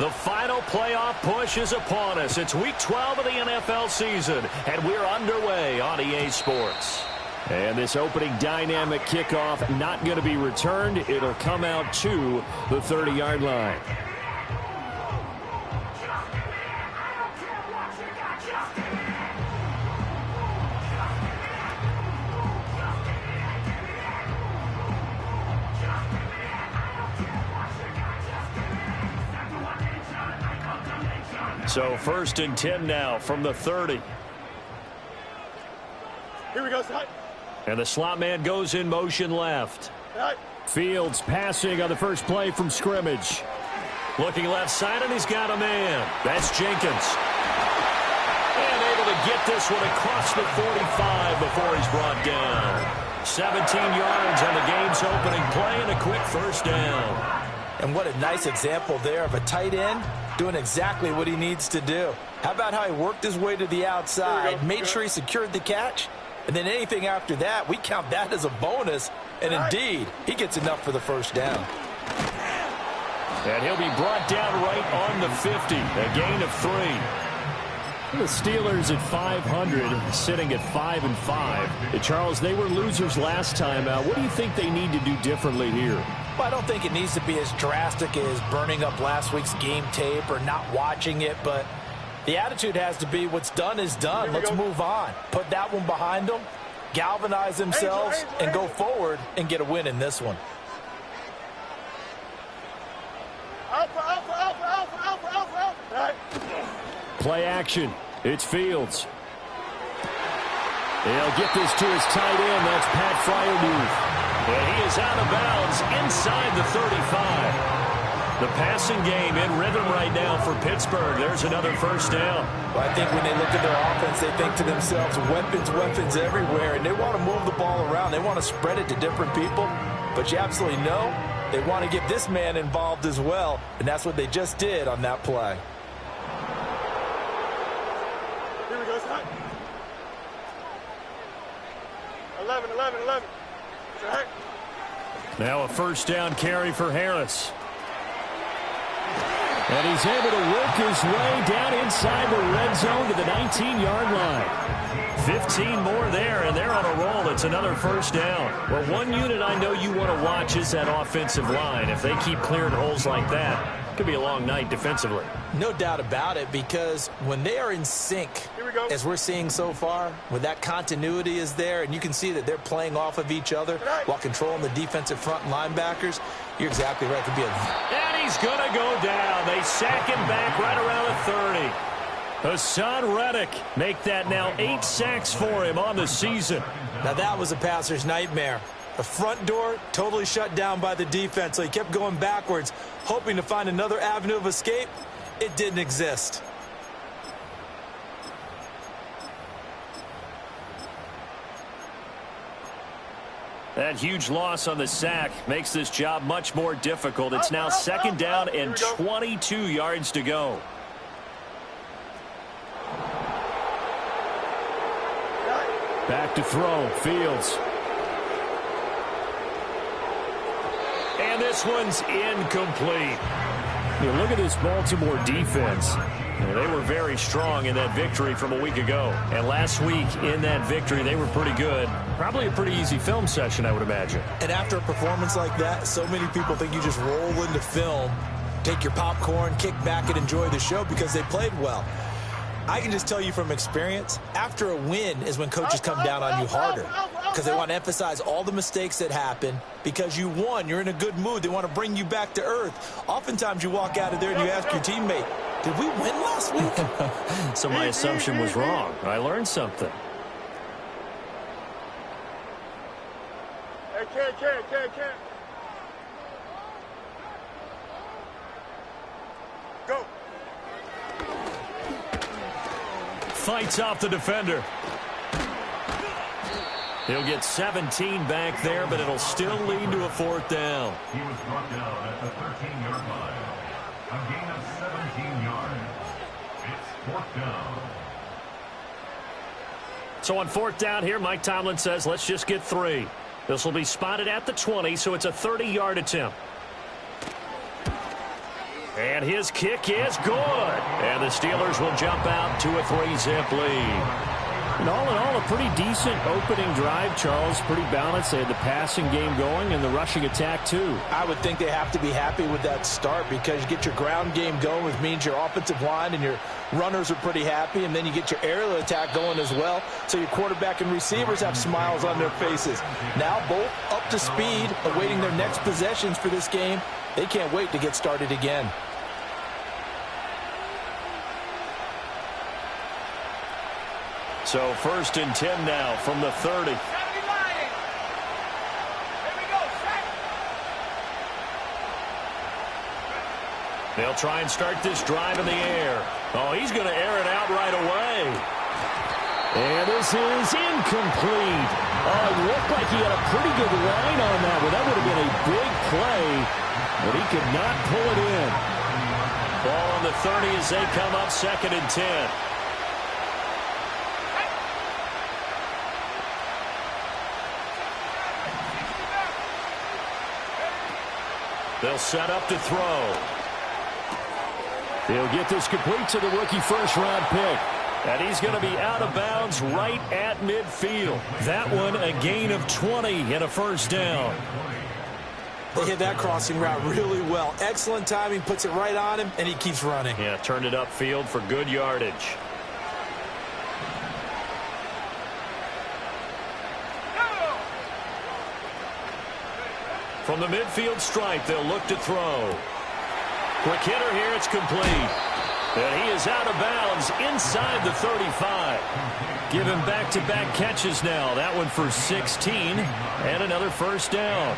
The final playoff push is upon us. It's Week 12 of the NFL season, and we're underway on EA Sports. And this opening dynamic kickoff not going to be returned. It'll come out to the 30-yard line. So 1st and 10 now from the 30. Here we go, Scott. And the slot man goes in motion left. Fields passing on the first play from scrimmage. Looking left side, and he's got a man. That's Jenkins. And able to get this one across the 45 before he's brought down. 17 yards on the game's opening play and a quick first down. And what a nice example there of a tight end doing exactly what he needs to do. How about how he worked his way to the outside, made sure he secured the catch, and then anything after that, we count that as a bonus. And indeed, he gets enough for the first down. And he'll be brought down right on the 50, a gain of 3. The Steelers at 500, sitting at 5-5. Charles, they were losers last time out. What do you think they need to do differently here? Well, I don't think it needs to be as drastic as burning up last week's game tape or not watching it, but the attitude has to be what's done is done. Let's move on. Put that one behind them, galvanize themselves, and go forward and get a win in this one. Play action. It's Fields. He'll get this to his tight end. That's Pat Freiermuth. And he is out of bounds inside the 35. The passing game in rhythm right now for Pittsburgh. There's another first down. Well, I think when they look at their offense, they think to themselves, weapons, weapons everywhere. And they want to move the ball around. They want to spread it to different people. But you absolutely know they want to get this man involved as well. And that's what they just did on that play. Here we go, Scott. 11. Now a first down carry for Harris. And he's able to work his way down inside the red zone to the 19-yard line. 15 more there, and they're on a roll. It's another first down. Well, one unit I know you want to watch is that offensive line. If they keep clearing holes like that, it could be a long night defensively. No doubt about it, because when they are in sync, as we're seeing so far, when that continuity is there, and you can see that they're playing off of each other while controlling the defensive front linebackers, you're exactly right. To be and he's going to go down. They sack him back right around the 30. Hassan Reddick make that now 8 sacks for him on the season. Now that was a passer's nightmare. The front door totally shut down by the defense, so he kept going backwards, hoping to find another avenue of escape. It didn't exist. That huge loss on the sack makes this job much more difficult. It's now second down and 22 yards to go. Back to throw, Fields. And this one's incomplete. You look at this Baltimore defense. They were very strong in that victory from a week ago. And last week in that victory, they were pretty good. Probably a pretty easy film session, I would imagine. And after a performance like that, so many people think you just roll into film, take your popcorn, kick back, and enjoy the show because they played well. I can just tell you from experience, after a win is when coaches come down on you harder because they want to emphasize all the mistakes that happen. Because you won, you're in a good mood. They want to bring you back to earth. Oftentimes you walk out of there and you ask your teammate, did we win last week? So my assumption was wrong. I learned something. Hey, Ken. Go. Fights off the defender. He'll get 17 back there, but it'll still lead to a fourth down. He was brought down at the 13-yard line. A gain of 17 yards. It's fourth down. So on fourth down here, Mike Tomlin says, let's just get 3. This will be spotted at the 20, so it's a 30-yard attempt. And his kick is good. And the Steelers will jump out to a 3-zip lead. And all in all, a pretty decent opening drive, Charles. Pretty balanced. They had the passing game going and the rushing attack, too. I would think they have to be happy with that start because you get your ground game going, which means your offensive line and your runners are pretty happy, and then you get your aerial attack going as well. So your quarterback and receivers have smiles on their faces. Now both up to speed, awaiting their next possessions for this game. They can't wait to get started again. So 1st and 10 now from the 30. They'll try and start this drive in the air. Oh, he's going to air it out right away. And this is incomplete. Oh, it looked like he had a pretty good line on that one. That would have been a big play, but he could not pull it in. Ball on the 30 as they come up 2nd and 10. They'll set up to throw. He'll get this complete to the rookie first-round pick. And he's going to be out of bounds right at midfield. That one a gain of 20 and a first down. They hit that crossing route really well. Excellent timing, puts it right on him, and he keeps running. Yeah, turned it upfield for good yardage. From the midfield stripe, they'll look to throw. Quick hitter here, it's complete. And he is out of bounds inside the 35. Give him back-to-back catches now. That one for 16 and another first down.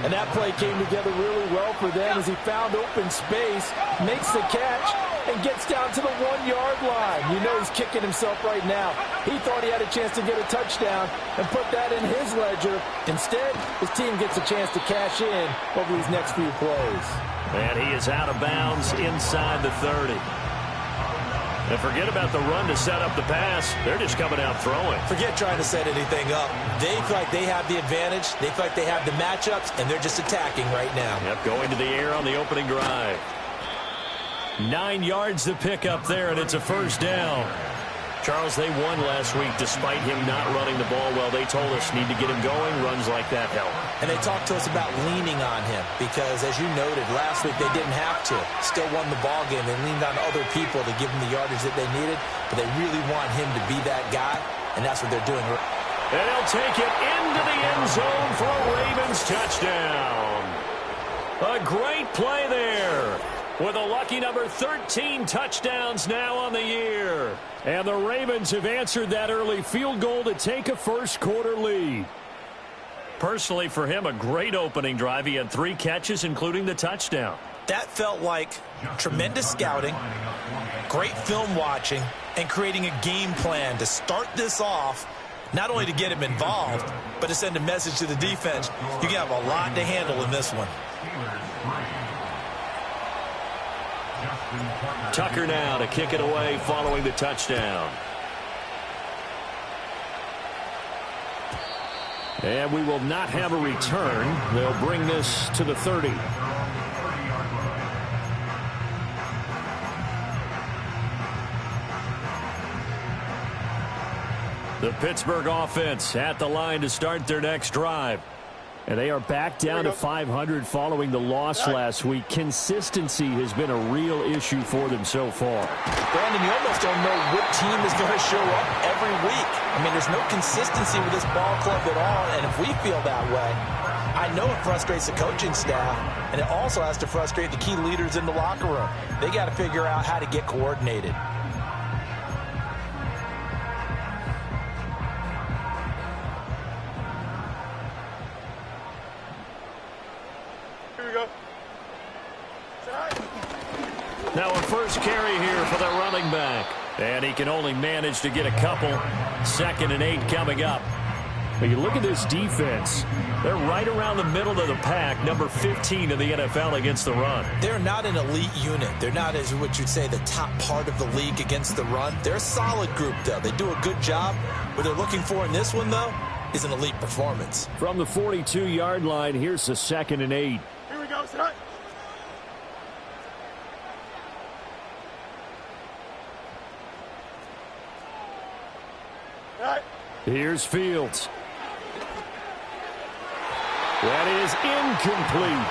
And that play came together really well for them as he found open space, makes the catch, and gets down to the 1-yard line. You know he's kicking himself right now. He thought he had a chance to get a touchdown and put that in his ledger. Instead, his team gets a chance to cash in over these next few plays. And he is out of bounds inside the 30. And forget about the run to set up the pass. They're just coming out throwing. Forget trying to set anything up. They feel like they have the advantage. They feel like they have the matchups, and they're just attacking right now. Yep, going to the air on the opening drive. 9 yards to pick up there, and it's a first down. Charles, they won last week despite him not running the ball well. They told us need to get him going. Runs like that help. And they talked to us about leaning on him because, as you noted, last week they didn't have to. Still won the ball game. They leaned on other people to give them the yardage that they needed, but they really want him to be that guy, and that's what they're doing. And they'll take it into the end zone for a Ravens touchdown. A great play there. With a lucky number 13 touchdowns now on the year. And the Ravens have answered that early field goal to take a first-quarter lead. Personally, for him, a great opening drive. He had 3 catches, including the touchdown. That felt like tremendous scouting, great film watching, and creating a game plan to start this off, not only to get him involved, but to send a message to the defense. You can have a lot to handle in this one. Tucker now to kick it away following the touchdown. And we will not have a return. They'll bring this to the 30. The Pittsburgh offense at the line to start their next drive. And they are back down to 500 following the loss last week. Consistency has been a real issue for them so far. Brandon, you almost don't know what team is going to show up every week. I mean, there's no consistency with this ball club at all, and if we feel that way, I know it frustrates the coaching staff, and it also has to frustrate the key leaders in the locker room. They got to figure out how to get coordinated. Now a first carry here for the running back. And he can only manage to get a couple. 2nd and 8 coming up. But you look at this defense. They're right around the middle of the pack, number 15 in the NFL against the run. They're not an elite unit. They're not, as what you'd say, the top part of the league against the run. They're a solid group, though. They do a good job. What they're looking for in this one, though, is an elite performance. From the 42-yard line, here's the 2nd and 8. Here we go, son. Here's Fields. That is incomplete.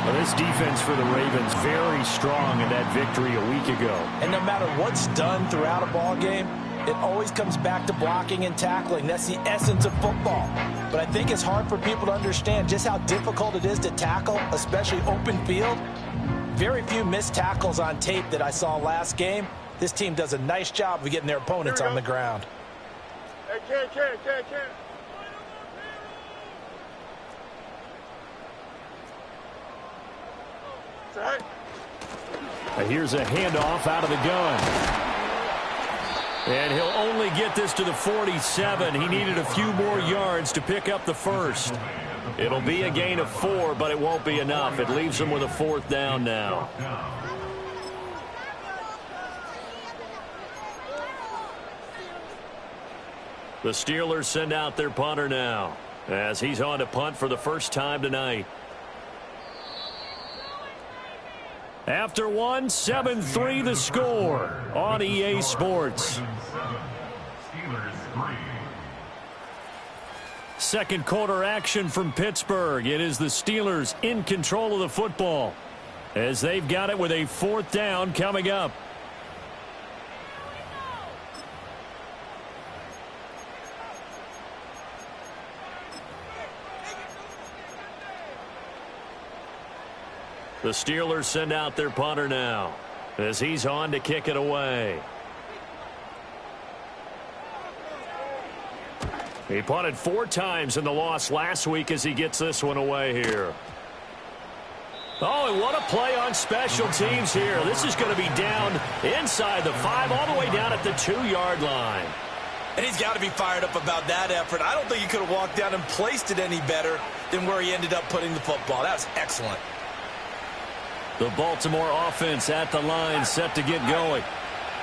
Well, this defense for the Ravens very strong in that victory a week ago. And no matter what's done throughout a ball game, it always comes back to blocking and tackling. That's the essence of football. But I think it's hard for people to understand just how difficult it is to tackle, especially open field. Very few missed tackles on tape that I saw last game. This team does a nice job of getting their opponents on the ground. Hey, can't. It's all right. Here's a handoff out of the gun. And he'll only get this to the 47. He needed a few more yards to pick up the first. It'll be a gain of 4, but it won't be enough. It leaves him with a 4th down now. The Steelers send out their punter now as he's on to punt for the first time tonight. After one, 7-3 the score on EA Sports. Second quarter action from Pittsburgh. It is the Steelers in control of the football as they've got it with a 4th down coming up. The Steelers send out their punter now as he's on to kick it away. He punted 4 times in the loss last week as he gets this one away here. Oh, and what a play on special teams here. This is going to be down inside the 5 all the way down at the 2-yard line. And he's got to be fired up about that effort. I don't think he could have walked down and placed it any better than where he ended up putting the football. That was excellent. The Baltimore offense at the line set to get going.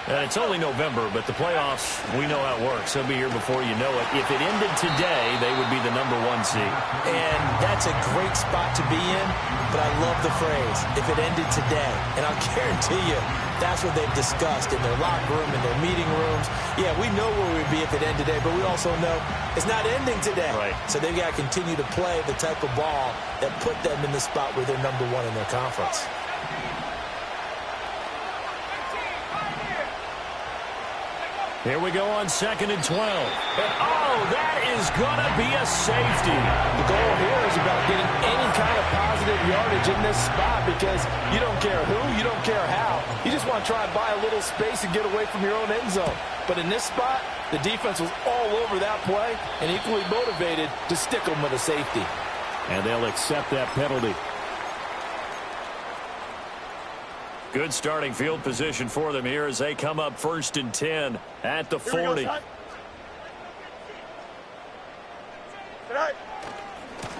And it's only November, but the playoffs, we know how it works. They'll be here before you know it. If it ended today, they would be the #1 seed. And that's a great spot to be in, but I love the phrase, if it ended today. And I'll guarantee you, that's what they've discussed in their locker room, in their meeting rooms. Yeah, we know where we'd be if it ended today, but we also know it's not ending today. Right. So they've got to continue to play the type of ball that put them in the spot where they're #1 in their conference. Here we go on 2nd and 12. And oh, that is going to be a safety. The goal here is about getting any kind of positive yardage in this spot because you don't care who, you don't care how. You just want to try and buy a little space and get away from your own end zone. But in this spot, the defense was all over that play and equally motivated to stick them with a safety. And they'll accept that penalty. Good starting field position for them here as they come up 1st and 10 at the 40.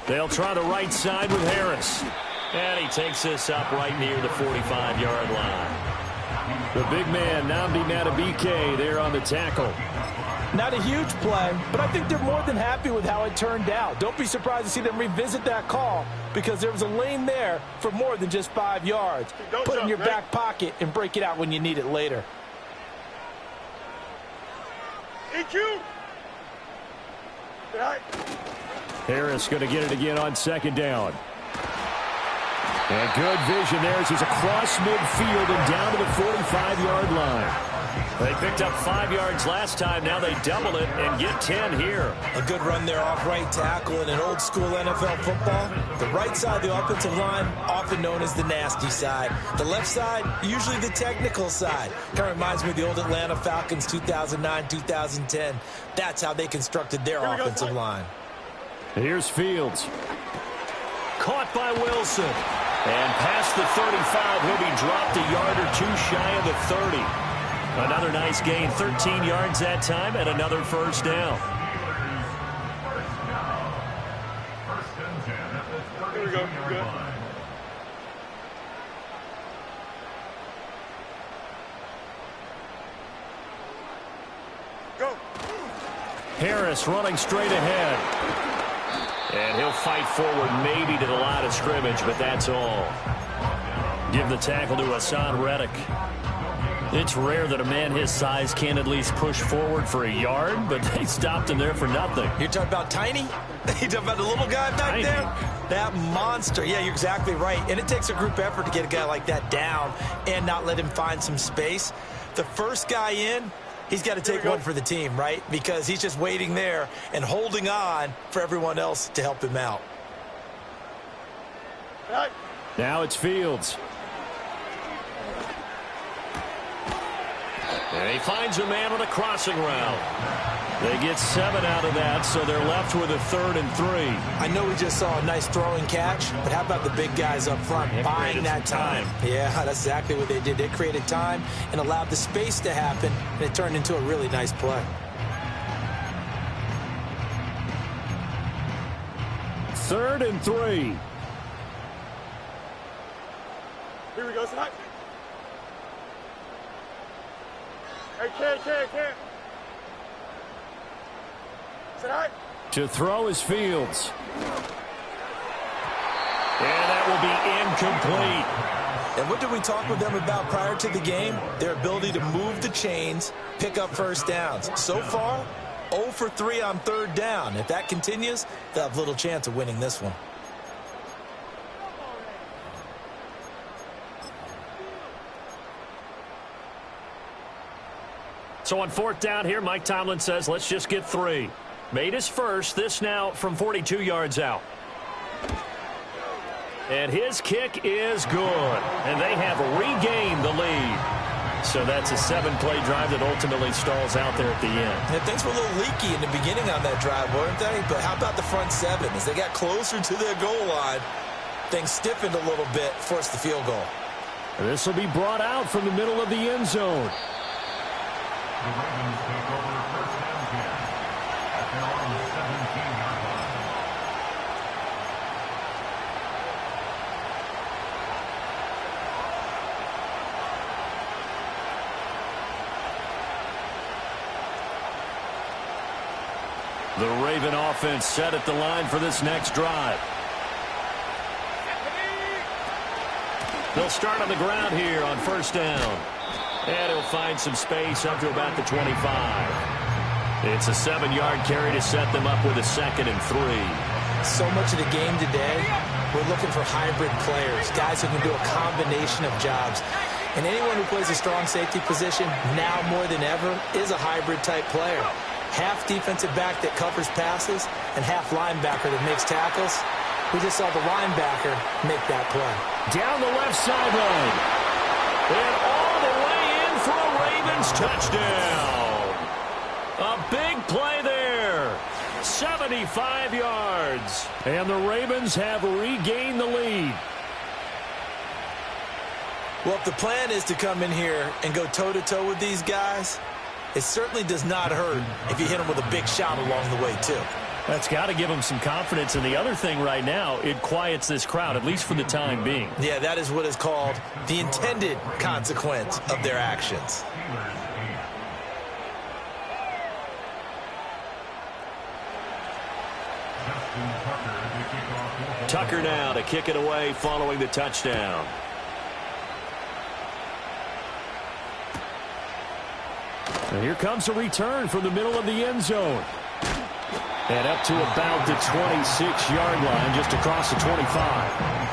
They'll try the right side with Harris. And he takes this up right near the 45-yard line. The big man, Nnamdi Madubuike, there on the tackle. Not a huge play, but I think they're more than happy with how it turned out. Don't be surprised to see them revisit that call because there was a lane there for more than just 5 yards. Put it in your back pocket and break it out when you need it later. EQ. Harris going to get it again on 2nd down. And good vision there as he's across midfield and down to the 45-yard line. They picked up 5 yards last time. Now they double it and get 10 here. A good run there off right tackle in an old school NFL football. The right side of the offensive line, often known as the nasty side. The left side, usually the technical side. Kind of reminds me of the old Atlanta Falcons 2009-2010. That's how they constructed their offensive line. Here's Fields. Caught by Wilson. And past the 35, he'll be dropped a yard or 2 shy of the 30. Another nice gain, 13 yards that time, and another 1st down. Here we go. Good. Go. Harris running straight ahead. And he'll fight forward maybe to the line of scrimmage, but that's all. Give the tackle to Hassan Reddick. It's rare that a man his size can at least push forward for a yard, but they stopped him there for nothing. You're talking about Tiny? You're talking about the little guy back there? That monster. Yeah, you're exactly right. And it takes a group effort to get a guy like that down and not let him find some space. The first guy in, he's got to take one for the team, right? Because he's just waiting there and holding on for everyone else to help him out. Now it's Fields. And he finds a man on a crossing route. They get 7 out of that, so they're left with a 3rd and 3. I know we just saw a nice throwing catch, but how about the big guys up front buying that time? Yeah, that's exactly what they did. They created time and allowed the space to happen, and it turned into a really nice play. 3rd and 3. Here we go, Snack. Hey, can't. Snack. To throw is Fields. And that will be incomplete. And what did we talk with them about prior to the game? Their ability to move the chains, pick up first downs. So far, 0 for 3 on 3rd down. If that continues, they'll have little chance of winning this one. So on 4th down here, Mike Tomlin says, let's just get 3. Made his first. This now from 42 yards out. And his kick is good. And they have regained the lead. So that's a 7-play drive that ultimately stalls out there at the end. And things were a little leaky in the beginning on that drive, weren't they? But how about the front 7? As they got closer to their goal line, things stiffened a little bit, forced the field goal. This will be brought out from the middle of the end zone. The Ravens take over 1st and 10 at their own 17-yard line. The Raven offense set at the line for this next drive. They'll start on the ground here on 1st down. And he'll find some space up to about the 25. It's a 7-yard carry to set them up with a 2nd and 3. So much of the game today, we're looking for hybrid players, guys who can do a combination of jobs. And anyone who plays a strong safety position, now more than ever, is a hybrid-type player. Half defensive back that covers passes and half linebacker that makes tackles. We just saw the linebacker make that play. Down the left sideline. And all the way in for a Ravens touchdown. A big play there. 75 yards. And the Ravens have regained the lead. Well, if the plan is to come in here and go toe-to-toe with these guys, it certainly does not hurt if you hit them with a big shot along the way, too. That's got to give them some confidence. And the other thing right now, it quiets this crowd, at least for the time being. Yeah, that is what is called the intended consequence of their actions. Tucker now to kick it away following the touchdown. And here comes a return from the middle of the end zone. And up to about the 26-yard line, just across the 25.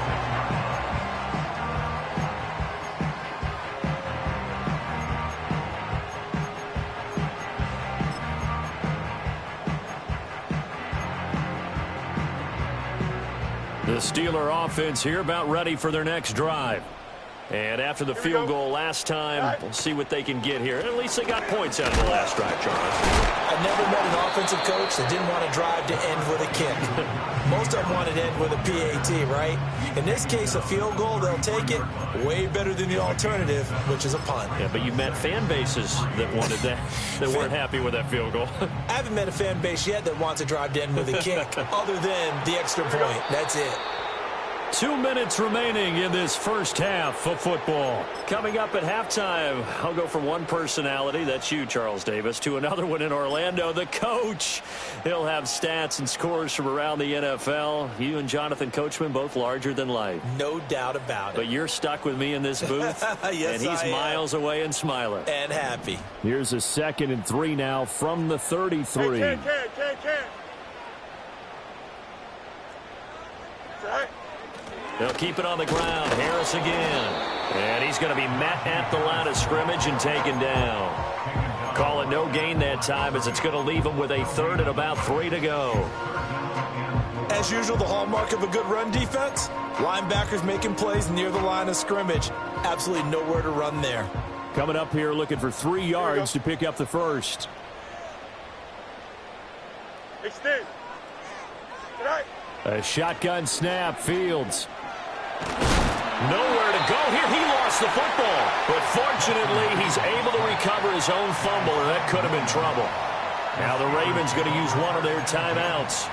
The Steeler offense here about ready for their next drive. And after the field goal last time, we'll see what they can get here. At least they got points out of the last drive, Charles. I've never met an offensive coach that didn't want to drive to end with a kick. Most of them wanted to end with a PAT, right? In this case, a field goal, they'll take it. Way better than the alternative, which is a punt. Yeah, but you met fan bases that wanted that, that weren't happy with that field goal. I haven't met a fan base yet that wants to drive to end with a kick, other than the extra point. That's it. 2 minutes remaining in this first half of football. Coming up at halftime, I'll go from one personality, that's you, Charles Davis, to another one in Orlando, the coach. He'll have stats and scores from around the NFL. You and Jonathan Coachman, both larger than life. No doubt about it. But you're stuck with me in this booth, yes, and he's miles away and smiling. And happy. Here's a 2nd and 3 now from the 33. Hey, Ken. Right. They'll keep it on the ground. Harris again. And he's going to be met at the line of scrimmage and taken down. Call it no gain that time as it's going to leave him with a 3rd and about 3 to go. As usual, the hallmark of a good run defense, linebackers making plays near the line of scrimmage. Absolutely nowhere to run there. Coming up here looking for 3 yards to pick up the first. Extend. Right. A shotgun snap. Fields. Nowhere to go here. He lost the football. But fortunately, he's able to recover his own fumble, or that could have been trouble. Now the Ravens going to use one of their timeouts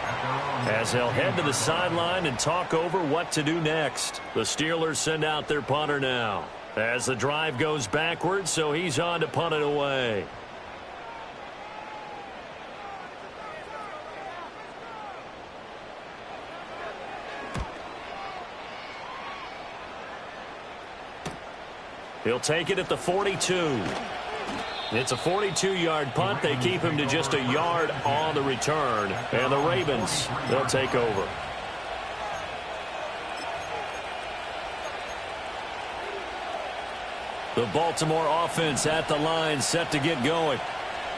as they'll head to the sideline and talk over what to do next. The Steelers send out their punter now as the drive goes backwards, so he's on to punt it away. He'll take it at the 42. It's a 42-yard punt. They keep him to just a yard on the return. And the Ravens, they'll take over. The Baltimore offense at the line, set to get going.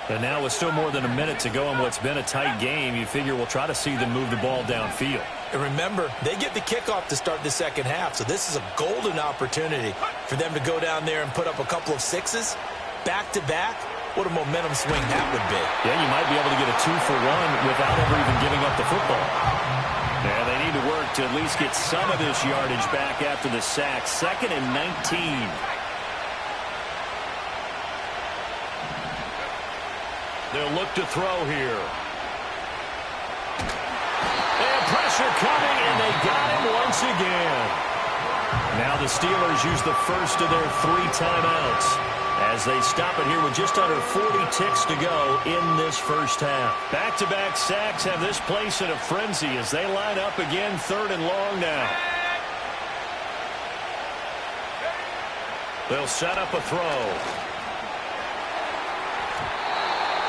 And now with still more than a minute to go in what's been a tight game, you figure we'll try to see them move the ball downfield. And remember, they get the kickoff to start the second half, so this is a golden opportunity for them to go down there and put up a couple of 6s back-to-back. What a momentum swing that would be. Yeah, you might be able to get a 2-for-1 without ever even giving up the football. Yeah, they need to work to at least get some of this yardage back after the sack. 2nd and 19. They'll look to throw here. And pressure coming, and they got him once again. Now the Steelers use the first of their 3 timeouts as they stop it here with just under 40 ticks to go in this first half. Back-to-back sacks have this place in a frenzy as they line up again, 3rd and long now. They'll set up a throw.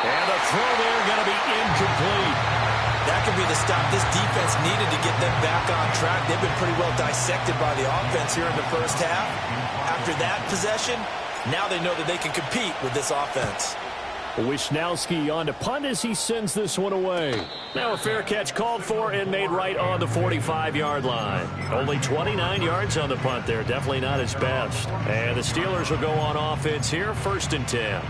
And the throw there going to be incomplete. That could be the stop this defense needed to get them back on track. They've been pretty well dissected by the offense here in the first half. After that possession, now they know that they can compete with this offense. Wisnowski on to punt as he sends this one away. Now a fair catch called for and made right on the 45-yard line. Only 29 yards on the punt there. Definitely not his best. And the Steelers will go on offense here, 1st and 10.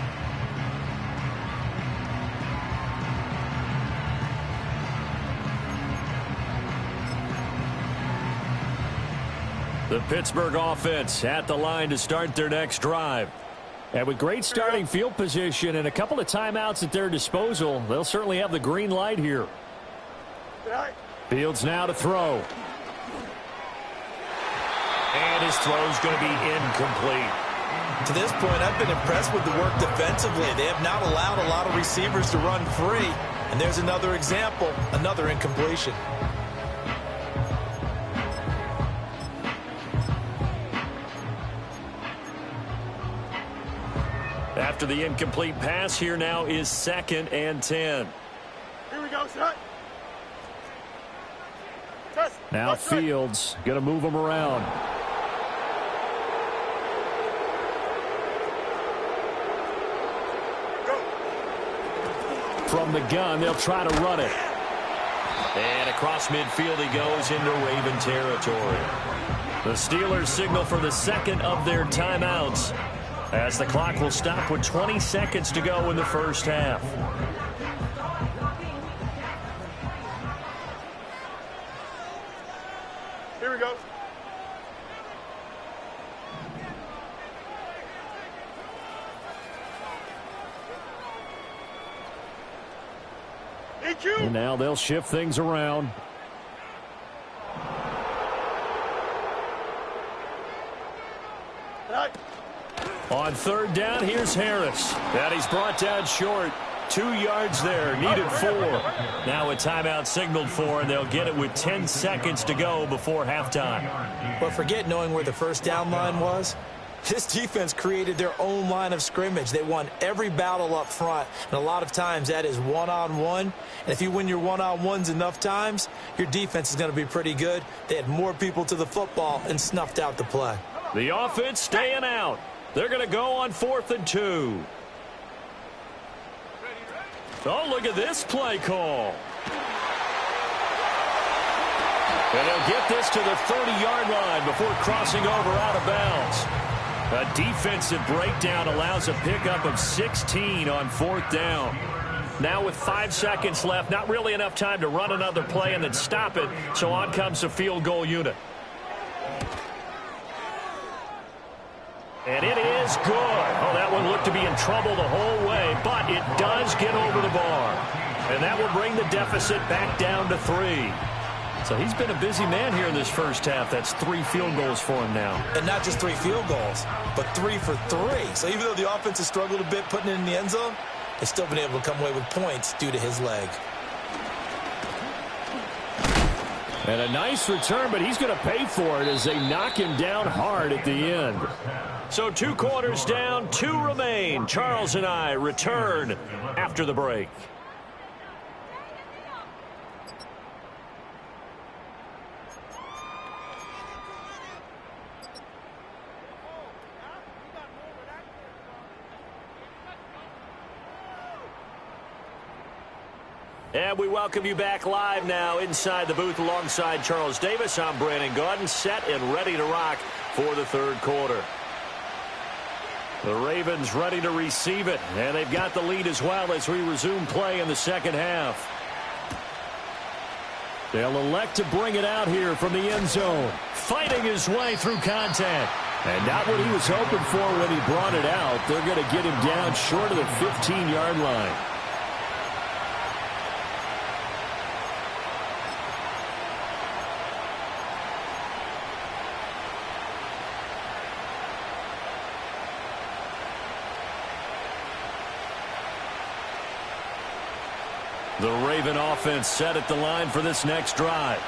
The Pittsburgh offense at the line to start their next drive. And with great starting field position and a couple of timeouts at their disposal, they'll certainly have the green light here. Fields now to throw. And his throw's going to be incomplete. To this point, I've been impressed with the work defensively. They have not allowed a lot of receivers to run free. And there's another example, another incompletion. After the incomplete pass, here now is 2nd and 10. Here we go, son. Now Fields going to move him around. From the gun, they'll try to run it. And across midfield he goes into Raven territory. The Steelers signal for the 2nd of their timeouts, as the clock will stop with 20 seconds to go in the first half. Here we go. And now they'll shift things around. On third down, here's Harris. And he's brought down short. 2 yards there, needed 4. Now a timeout signaled for, and they'll get it with 10 seconds to go before halftime. But forget knowing where the first down line was. This defense created their own line of scrimmage. They won every battle up front, and a lot of times that is one-on-one. And if you win your one-on-ones enough times, your defense is going to be pretty good. They had more people to the football and snuffed out the play. The offense staying out. They're going to go on 4th and 2. Oh, look at this play call. And they'll get this to the 30-yard line before crossing over out of bounds. A defensive breakdown allows a pickup of 16 on 4th down. Now with 5 seconds left, not really enough time to run another play and then stop it, so on comes the field goal unit. And it is good. Oh, that one looked to be in trouble the whole way, but it does get over the bar. And that will bring the deficit back down to 3. So he's been a busy man here in this first half. That's 3 field goals for him now. And not just 3 field goals, but 3 for 3. So even though the offense has struggled a bit putting it in the end zone, they've still been able to come away with points due to his leg. And a nice return, but he's going to pay for it as they knock him down hard at the end. So 2 quarters down, 2 remain. Charles and I return after the break. And we welcome you back live now inside the booth alongside Charles Davis. I'm Brandon Gaudin, set and ready to rock for the 3rd quarter. The Ravens ready to receive it, and they've got the lead as well as we resume play in the 2nd half. They'll elect to bring it out here from the end zone, fighting his way through contact. And not what he was hoping for when he brought it out. They're going to get him down short of the 15-yard line. The Raven offense set at the line for this next drive.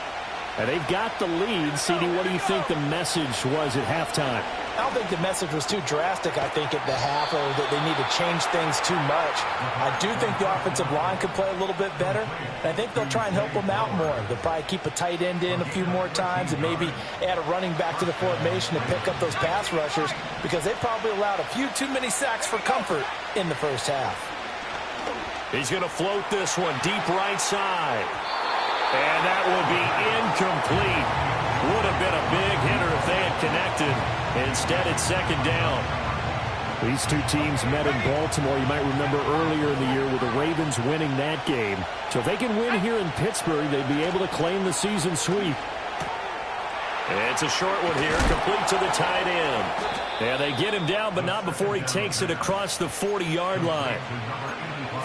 And they've got the lead. CD, what do you think the message was at halftime? I don't think the message was too drastic, I think, at the half, or that they need to change things too much. I do think the offensive line could play a little bit better. And I think they'll try and help them out more. They'll probably keep a tight end in a few more times and maybe add a running back to the formation to pick up those pass rushers, because they probably allowed a few too many sacks for comfort in the first half. He's going to float this one deep right side. And that will be incomplete. Would have been a big hitter if they had connected. Instead, it's 2nd down. These 2 teams met in Baltimore, you might remember, earlier in the year with the Ravens winning that game. So if they can win here in Pittsburgh, they'd be able to claim the season sweep. It's a short one here, complete to the tight end. And they get him down, but not before he takes it across the 40-yard line.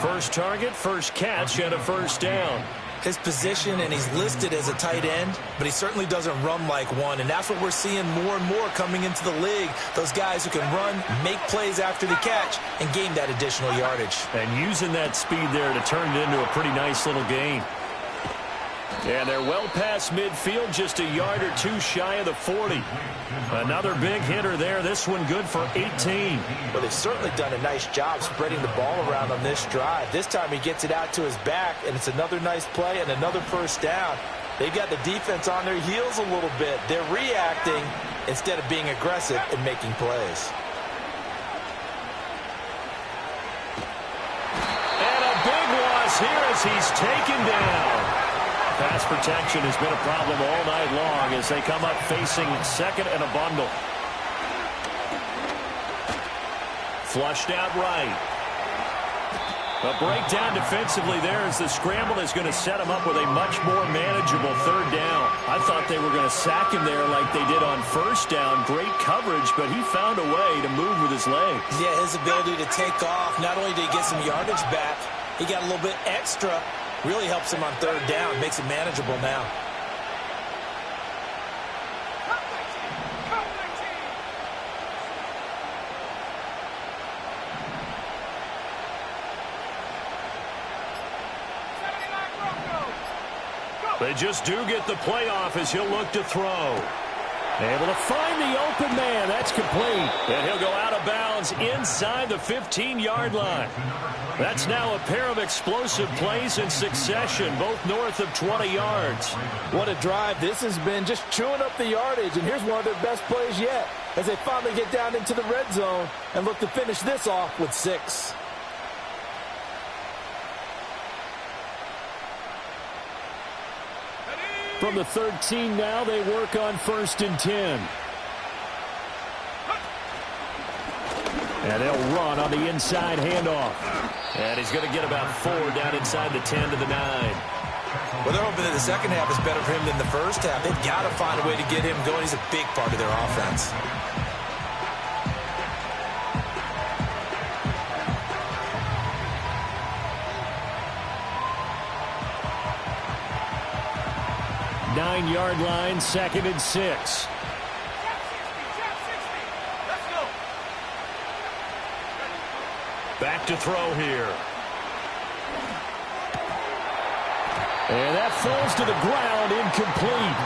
First target, first catch, and a 1st down. His position, and he's listed as a tight end, but he certainly doesn't run like one, and that's what we're seeing more and more coming into the league. Those guys who can run, make plays after the catch, and gain that additional yardage. And using that speed there to turn it into a pretty nice little gain. And they're well past midfield, just a yard or 2 shy of the 40. Another big hitter there. This one good for 18. Well, they've certainly done a nice job spreading the ball around on this drive. This time he gets it out to his back, and it's another nice play and another 1st down. They've got the defense on their heels a little bit. They're reacting instead of being aggressive and making plays. And a big loss here as he's taken down. Pass protection has been a problem all night long as they come up facing 2nd and a bundle. Flushed out right. A breakdown defensively there as the scramble is going to set him up with a much more manageable 3rd down. I thought they were going to sack him there like they did on 1st down. Great coverage, but he found a way to move with his legs. Yeah, his ability to take off, not only did he get some yardage back, he got a little bit extra. Really helps him on 3rd down, makes it manageable now. They just do get the playoff as he'll look to throw. Able to find the open man. That's complete. And he'll go out of bounds inside the 15-yard line. That's now a pair of explosive plays in succession, both north of 20 yards. What a drive this has been, just chewing up the yardage. And here's one of their best plays yet as they finally get down into the red zone and look to finish this off with 6. From the 13 now, they work on 1st and 10. And they'll run on the inside handoff. And he's going to get about 4 down inside the 10 to the 9. Well, they're hoping that the second half is better for him than the first half. They've got to find a way to get him going. He's a big part of their offense. Nine-yard line, 2nd and 6. Back to throw here. And that falls to the ground, incomplete.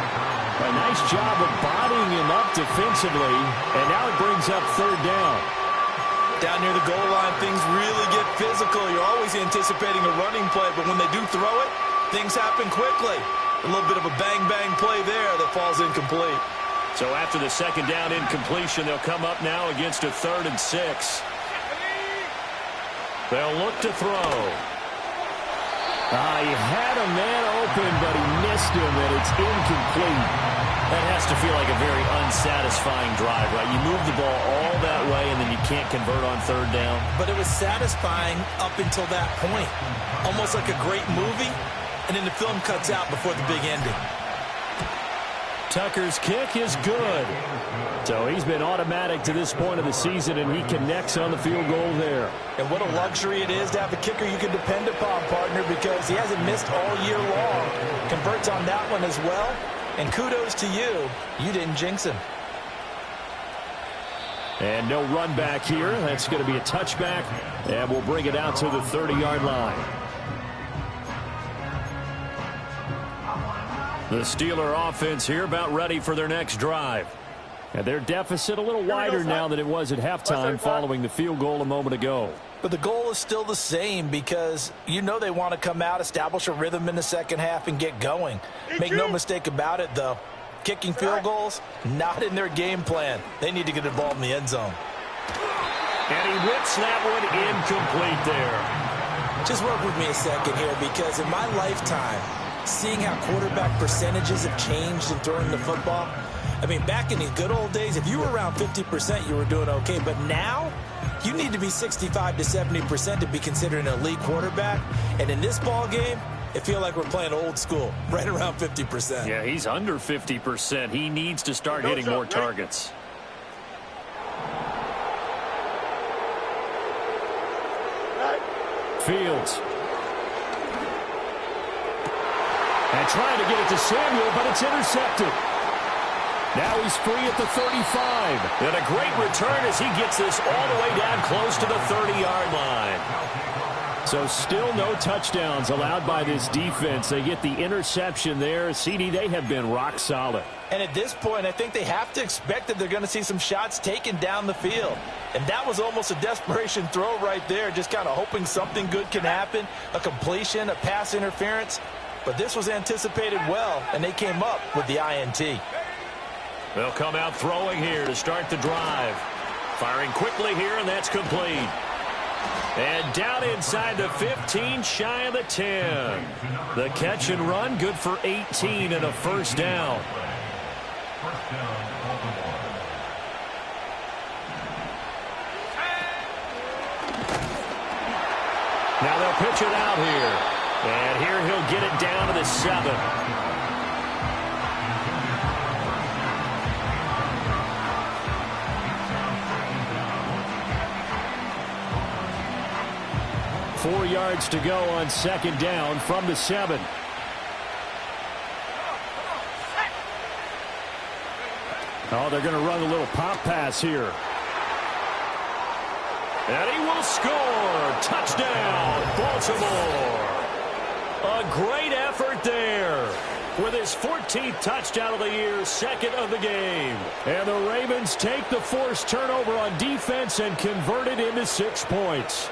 A nice job of bodying him up defensively, and now it brings up 3rd down. Down near the goal line, things really get physical. You're always anticipating a running play, but when they do throw it, things happen quickly. A little bit of a bang-bang play there that falls incomplete. So after the 2nd down incompletion, they'll come up now against a 3rd and 6. They'll look to throw. He had a man open, but he missed him, and it's incomplete. That has to feel like a very unsatisfying drive, right? You move the ball all that way, and then you can't convert on 3rd down. But it was satisfying up until that point. Almost like a great movie. And then the film cuts out before the big ending. Tucker's kick is good. So he's been automatic to this point of the season, and he connects on the field goal there. And what a luxury it is to have a kicker you can depend upon, partner, because he hasn't missed all year long. Converts on that one as well. And kudos to you. You didn't jinx him. And no run back here. That's going to be a touchback, and we'll bring it out to the 30-yard line. The Steeler offense here about ready for their next drive. And their deficit a little wider now than it was at halftime following the field goal a moment ago. But the goal is still the same because you know they want to come out, establish a rhythm in the second half, and get going. Make no mistake about it, though. Kicking field goals, not in their game plan. They need to get involved in the end zone. And he whips that one incomplete there. Just work with me a second here because in my lifetime, seeing how quarterback percentages have changed in throwing the football. I mean, back in the good old days, if you were around 50%, you were doing okay. But now, you need to be 65 to 70% to be considered an elite quarterback. And in this ball game, it feels like we're playing old school, right around 50%. Yeah, he's under 50%. He needs to start hitting more targets. Fields. And trying to get it to Samuel, but it's intercepted. Now he's free at the 35. And a great return as he gets this all the way down close to the 30-yard line. So still no touchdowns allowed by this defense. They get the interception there. CD, they have been rock solid. And at this point, I think they have to expect that they're going to see some shots taken down the field. And that was almost a desperation throw right there, just kind of hoping something good can happen, a completion, a pass interference. But this was anticipated well, and they came up with the INT. They'll come out throwing here to start the drive. Firing quickly here, and that's complete. And down inside the 15, shy of the 10. The catch and run, good for 18 and a first down. Now they'll pitch it out here. And here he'll get it down to the 7. Four yards to go on second down from the 7. Oh, they're going to run a little pop pass here. And he will score. Touchdown, Baltimore. A great effort there. with his 14th touchdown of the year, second of the game. And the Ravens take the forced turnover on defense and convert it into 6 points.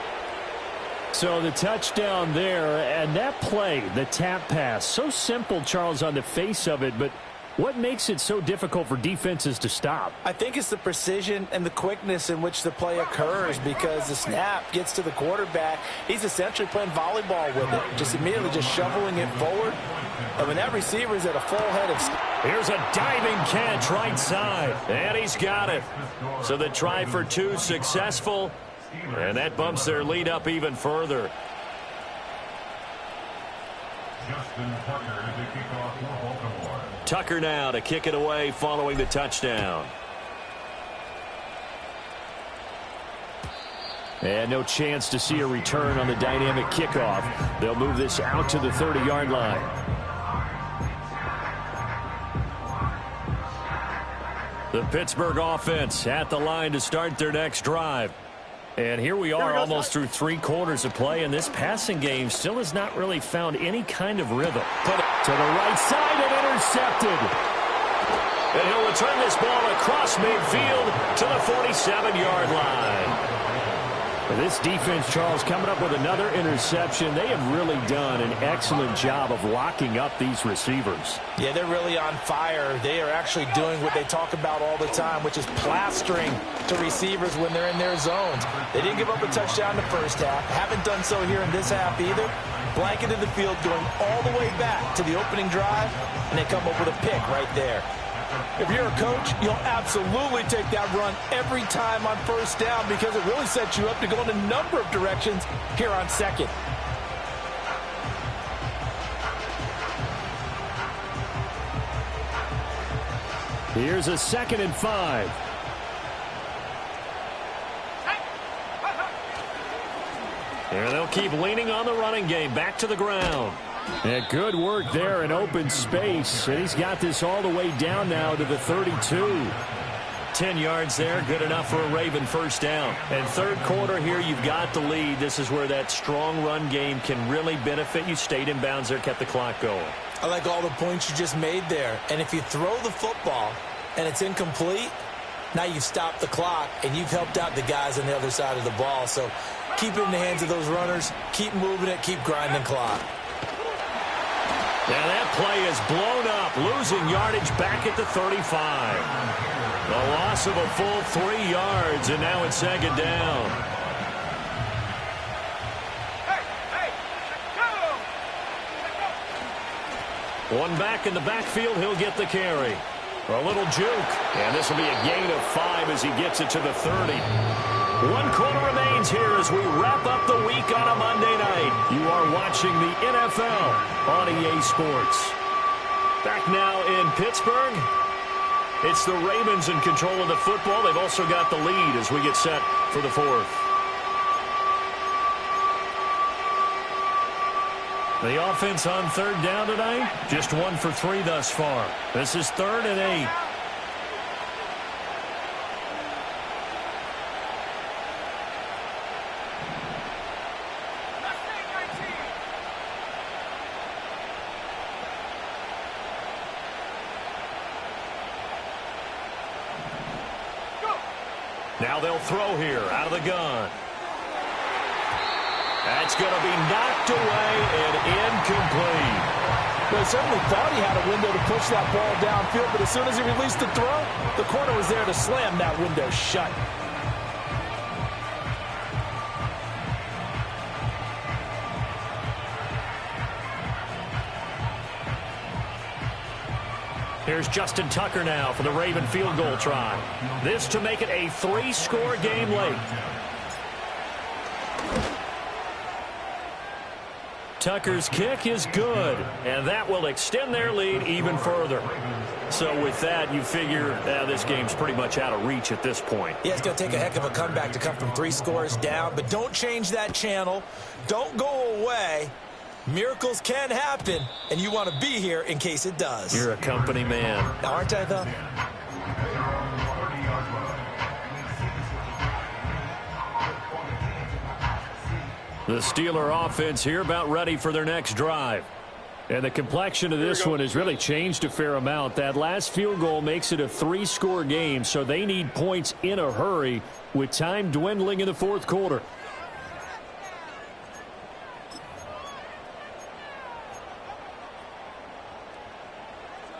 So the touchdown there, and that play, the tap pass, so simple, Charles, on the face of it, but what makes it so difficult for defenses to stop? I think it's the precision and the quickness in which the play occurs, because the snap gets to the quarterback. He's essentially playing volleyball with it, just immediately just shoveling it forward. And when that receiver is at a full head of... Here's a diving catch right side, and he's got it. So the try for 2 successful, and that bumps their lead up even further. Tucker now to kick it away following the touchdown. And no chance to see a return on the dynamic kickoff. They'll move this out to the 30-yard line. The Pittsburgh offense at the line to start their next drive. And here we are almost through 3 quarters of play, and this passing game still has not really found any kind of rhythm. Put it to the right side and intercepted. And he'll return this ball across midfield to the 47-yard line. This defense, Charles, coming up with another interception. They have really done an excellent job of locking up these receivers. Yeah, they're really on fire. They are actually doing what they talk about all the time, which is plastering to receivers when they're in their zones. They didn't give up a touchdown in the first half. Haven't done so here in this half either. Blanketed the field, going all the way back to the opening drive, and they come up with a pick right there. If you're a coach, you'll absolutely take that run every time on first down, because it really sets you up to go in a number of directions here on second. Here's a 2nd and 5. And they'll keep leaning on the running game. Back to the ground. And good work there in open space. And he's got this all the way down now to the 32. 10 yards there, good enough for a Raven first down. And third quarter here, you've got the lead. This is where that strong run game can really benefit you. Stayed in bounds there, kept the clock going. I like all the points you just made there. And if you throw the football and it's incomplete, now you've stopped the clock and you've helped out the guys on the other side of the ball. So keep it in the hands of those runners. Keep moving it. Keep grinding clock. Now that play is blown up, losing yardage back at the 35. A loss of a full 3 yards, and now it's 2nd down. One back in the backfield, he'll get the carry. A little juke, and this will be a gain of 5 as he gets it to the 30. 1 quarter remains here as we wrap up the week on a Monday night. You are watching the NFL on EA Sports. Back now in Pittsburgh. It's the Ravens in control of the football. They've also got the lead as we get set for the 4th. The offense on 3rd down tonight, just 1 for 3 thus far. This is 3rd and 8. Now they'll throw here out of the gun. That's going to be knocked away and incomplete. Well, he certainly thought he had a window to push that ball downfield, but as soon as he released the throw, the corner was there to slam that window shut. Here's Justin Tucker now for the Raven field goal try. This to make it a 3-score game late. Tucker's kick is good, and that will extend their lead even further. So with that, you figure this game's pretty much out of reach at this point. Yeah, it's going to take a heck of a comeback to come from 3 scores down, but don't change that channel. Don't go away. Miracles can happen, and you want to be here in case it does. You're a company man. Now, aren't I, though? The Steeler offense here about ready for their next drive. And the complexion of this one has really changed a fair amount. That last field goal makes it a 3-score game, so they need points in a hurry with time dwindling in the fourth quarter.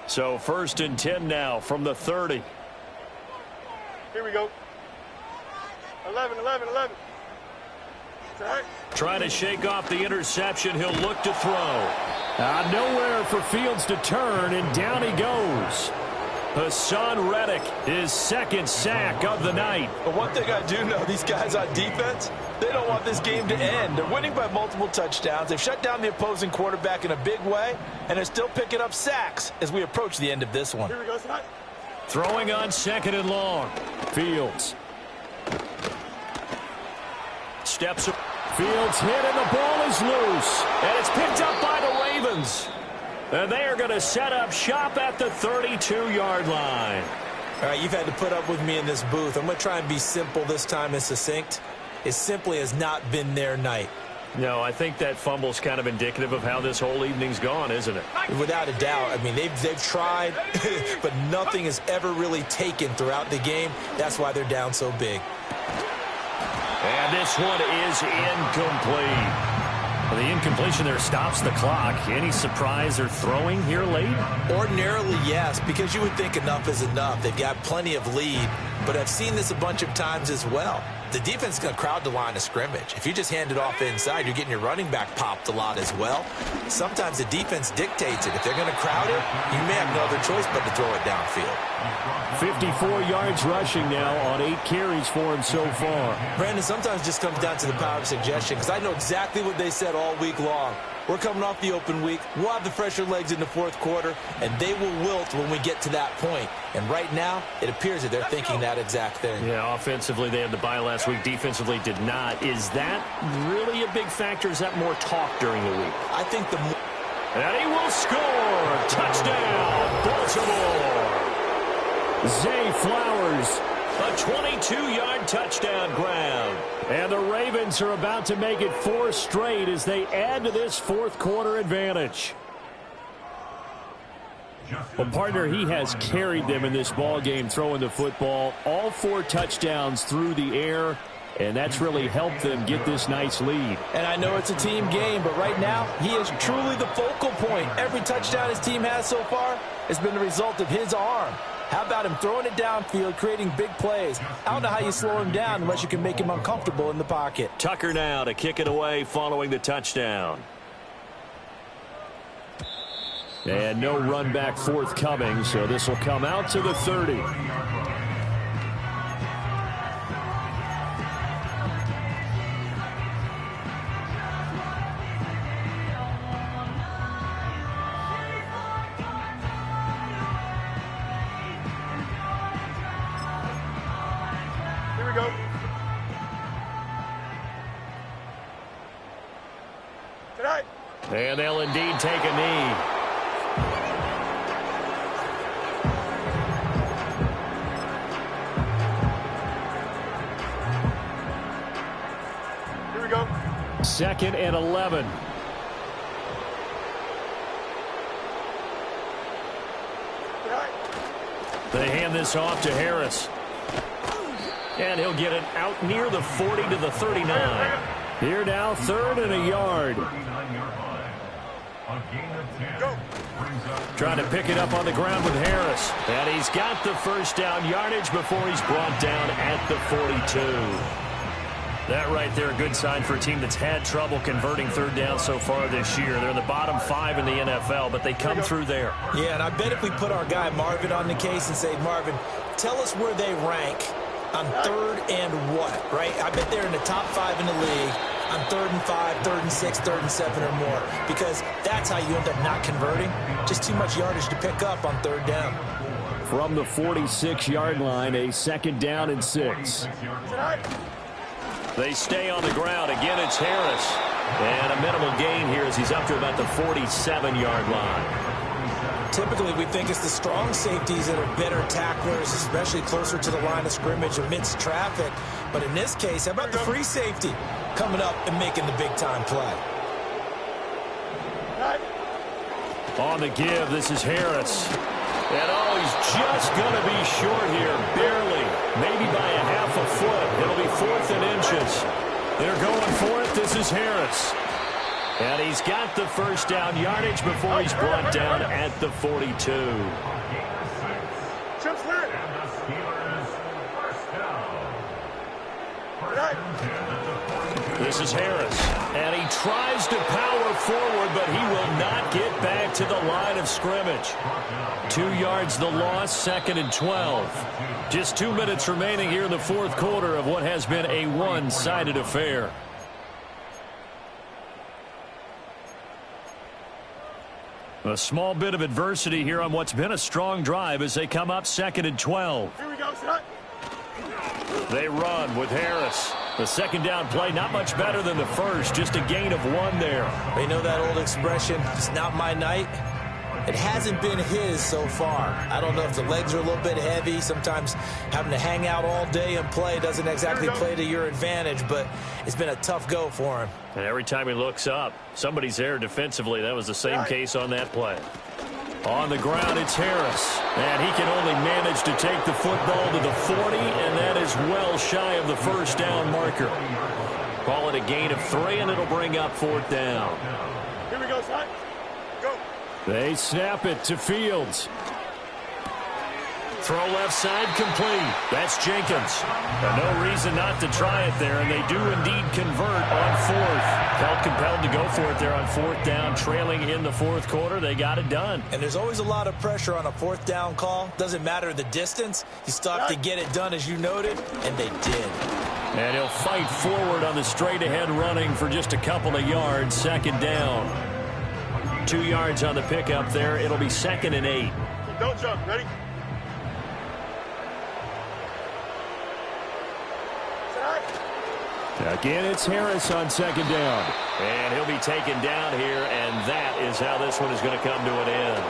So 1st and 10 now from the 30. Here we go. 11. Trying to shake off the interception. He'll look to throw. Nowhere for Fields to turn, and down he goes. Hassan Reddick, his 2nd sack of the night. But one thing I do know, these guys on defense, they don't want this game to end. They're winning by multiple touchdowns. They've shut down the opposing quarterback in a big way, and they're still picking up sacks as we approach the end of this one. Here we go, son. Throwing on 2nd and long. Fields. Steps up. Fields hit and the ball is loose. And it's picked up by the Ravens. And they are going to set up shop at the 32-yard line. All right, you've had to put up with me in this booth. I'm going to try and be simple this time and succinct. It simply has not been their night. No, I think that fumble's kind of indicative of how this whole evening's gone, isn't it? Without a doubt. I mean, they've tried, but nothing has ever really taken throughout the game. That's why they're down so big. And this one is incomplete. Well, the incompletion there stops the clock. Any surprise or throwing here late? Ordinarily, yes, because you would think enough is enough. They've got plenty of lead, but I've seen this a bunch of times as well. The defense is going to crowd the line of scrimmage. If you just hand it off inside, you're getting your running back popped a lot as well. Sometimes the defense dictates it. If they're going to crowd it, you may have no other choice but to throw it downfield. 54 yards rushing now on 8 carries for him so far. Brandon, sometimes it just comes down to the power of suggestion, because I know exactly what they said all week long. We're coming off the open week. We'll have the fresher legs in the fourth quarter, and they will wilt when we get to that point. And right now, it appears that they're thinking that exact thing. Yeah, offensively, they had the bye last week. Defensively, did not. Is that really a big factor? Is that more talk during the week? I think the more... And he will score! Touchdown, Baltimore! Zay Flowers, a 22-yard touchdown grab. And the Ravens are about to make it 4 straight as they add to this fourth quarter advantage. Well, partner, he has carried them in this ball game throwing the football. All 4 touchdowns through the air, and that's really helped them get this nice lead. And I know it's a team game, but right now, he is truly the focal point. Every touchdown his team has so far has been the result of his arm. How about him throwing it downfield, creating big plays? I don't know how you slow him down unless you can make him uncomfortable in the pocket. Tucker now to kick it away following the touchdown. And no run back forthcoming, so this will come out to the 30. And they'll indeed take a knee. Here we go. 2nd and 11. They hand this off to Harris. And he'll get it out near the 40 to the 39. Here now, 3rd and a yard. Trying to pick it up on the ground with Harris. And he's got the first down yardage before he's brought down at the 42. That right there, a good sign for a team that's had trouble converting 3rd down so far this year. They're in the bottom 5 in the NFL, but they come through there. Yeah, and I bet if we put our guy Marvin on the case and say, Marvin, tell us where they rank on 3rd and what, right? I bet they're in the top 5 in the league on 3rd and 5, 3rd and 6, 3rd and 7 or more, because that's how you end up not converting. Just too much yardage to pick up on 3rd down. From the 46-yard line, a 2nd down and 6. They stay on the ground. Again, it's Harris. And a minimal gain here as he's up to about the 47-yard line. Typically, we think it's the strong safeties that are better tacklers, especially closer to the line of scrimmage amidst traffic. But in this case, how about the free safety coming up and making the big-time play? On the give, this is Harris. And oh, he's just going to be short here, barely, maybe by a half a foot. It'll be 4th and inches. They're going for it. This is Harris. And he's got the first down yardage before he's brought down at the 42. This is Harris, and he tries to power forward, but he will not get back to the line of scrimmage. 2 yards the loss, 2nd and 12. Just 2 minutes remaining here in the fourth quarter of what has been a one-sided affair. A small bit of adversity here on what's been a strong drive as they come up 2nd and 12. Here we go, son. They run with Harris. The second down play, not much better than the first, just a gain of 1 there. They know that old expression, it's not my night. It hasn't been his so far. I don't know if the legs are a little bit heavy. Sometimes having to hang out all day and play doesn't exactly play to your advantage, but it's been a tough go for him. And every time he looks up, somebody's there defensively. That was the same case on that play. On the ground, it's Harris. And he can only manage to take the football to the 40, and that is well shy of the first down marker. Call it a gain of 3, and it'll bring up 4th down. Here we go, son. Go. They snap it to Fields. Throw left side complete. That's Jenkins. And no reason not to try it there, and they do indeed convert on 4th. Felt compelled to go for it there on 4th down, trailing in the fourth quarter. They got it done. And there's always a lot of pressure on a 4th down call. Doesn't matter the distance. You still have to get it done, as you noted, and they did. And he'll fight forward on the straight-ahead running for just a couple of yards. 2nd down. 2 yards on the pickup there. It'll be 2nd and 8. Don't jump. Ready? Again, it's Harris on 2nd down. And he'll be taken down here, and that is how this one is going to come to an end.